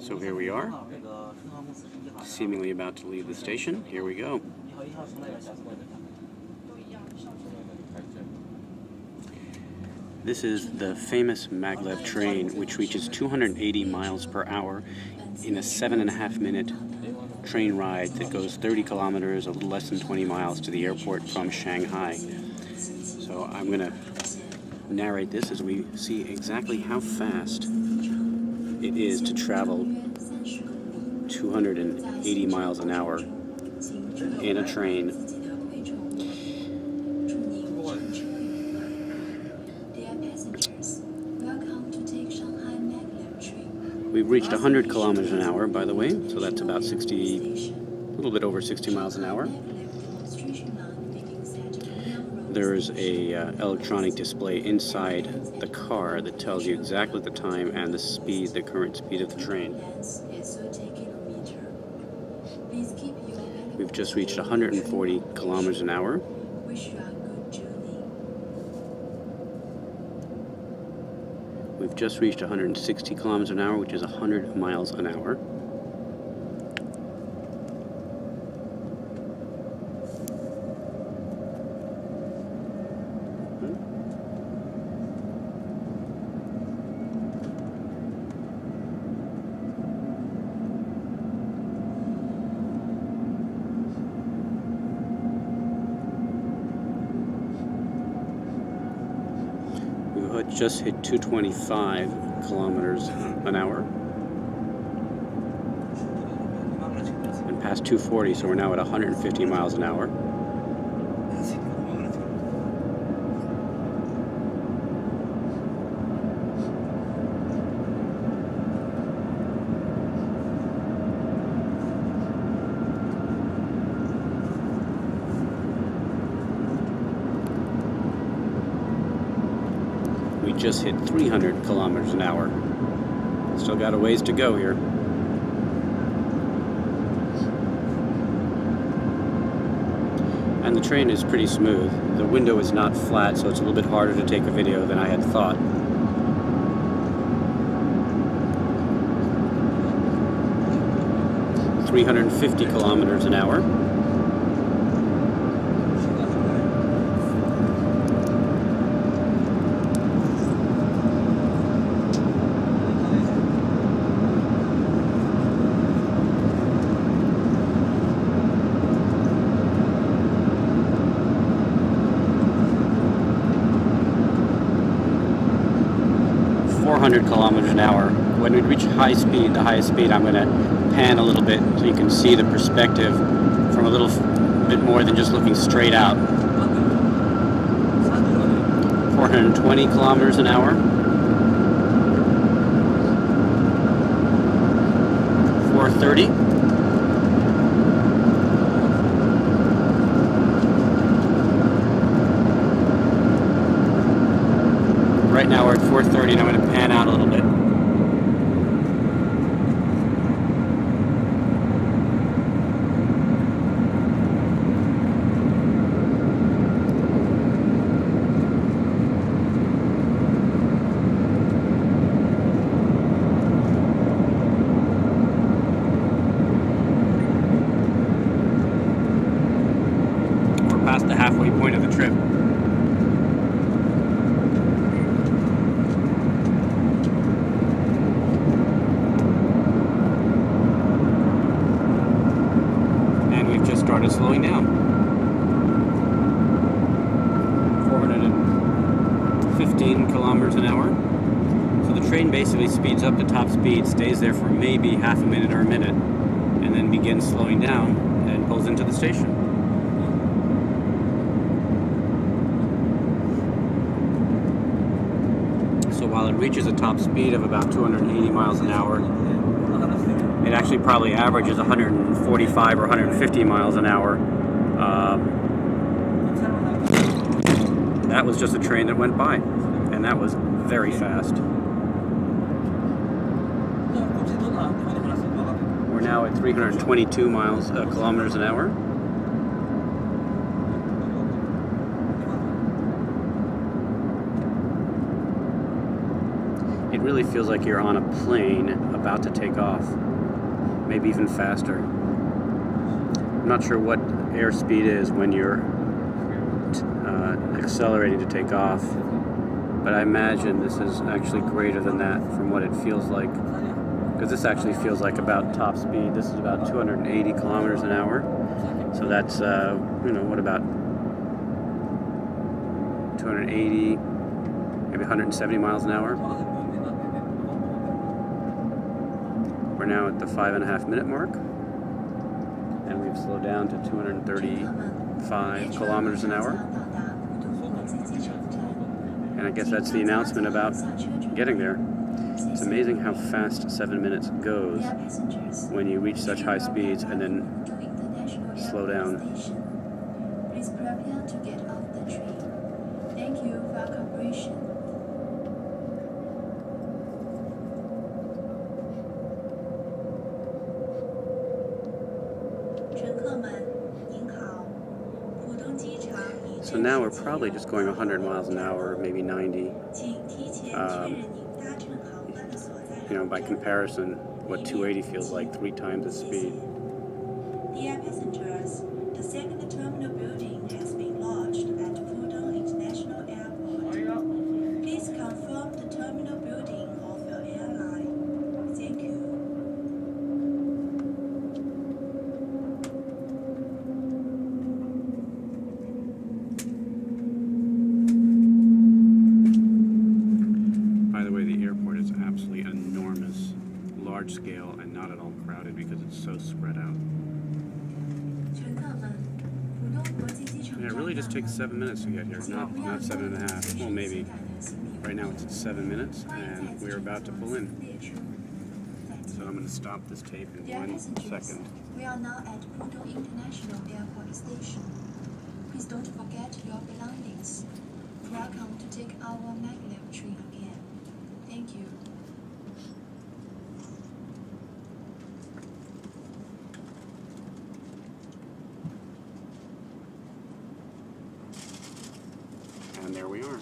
So here we are, seemingly about to leave the station. Here we go. This is the famous Maglev train, which reaches 280 miles per hour in a 7.5 minute train ride that goes 30 kilometers, a little less than 20 miles to the airport from Shanghai. So I'm going to narrate this as we see exactly how fast it is to travel 280 miles an hour in a train. We've reached 100 kilometers an hour, by the way, so that's about 60, a little bit over 60 miles an hour. There's a electronic display inside the car that tells you exactly the time and the speed, the current speed of the train. We've just reached 140 kilometers an hour. We've just reached 160 kilometers an hour, which is 100 miles an hour. We just hit 225 kilometers an hour and past 240, so we're now at 150 miles an hour. We just hit 300 kilometers an hour. Still got a ways to go here. And the train is pretty smooth. The window is not flat, so it's a little bit harder to take a video than I had thought. .350 kilometers an hour. Kilometers an hour. When we reach high speed, the highest speed, I'm going to pan a little bit so you can see the perspective from a little bit more than just looking straight out. 420 kilometers an hour. 430. Right now we're at 430 and I'm going to pan out a little bit. We're past the halfway point of the trip. Started slowing down. 415 kilometers an hour. So the train basically speeds up to top speed, stays there for maybe half a minute or a minute, and then begins slowing down and pulls into the station. So while it reaches a top speed of about 280 miles an hour, it actually probably averages 145 or 150 miles an hour. That was just a train that went by, and that was very fast. We're now at 322 kilometers an hour. It really feels like you're on a plane about to take off, maybe even faster. I'm not sure what airspeed is when you're accelerating to take off, but I imagine this is actually greater than that from what it feels like, because this actually feels like about top speed. This is about 280 kilometers an hour, so that's what, about 280, maybe 170 miles an hour. We're now at the 5.5 minute mark, and we've slowed down to 235 kilometers an hour. And I guess that's the announcement about getting there. It's amazing how fast 7 minutes goes when you reach such high speeds and then slow down. Please prepare to get off the train. Thank you for your cooperation. 乘客们，您好。浦东机场已 So now we're probably just going 100 miles an hour, maybe 90. By comparison, what 280 feels like, 3 times the speed. Dear passengers, the second terminal building has been launched at Pudong International Airport. Please confirm the terminal building of your airline. Thank you. By the way, the airport is absolutely enormous, large scale, and not at all crowded because it's so spread out. And it really just takes 7 minutes to get here, not 7.5. Well, maybe. Right now it's at 7 minutes, and we're about to pull in. So I'm going to stop this tape in 1 second. We are now at Pudong International Airport Station. Please don't forget your belongings. Welcome to take our Maglev train again. Thank you. And there we are.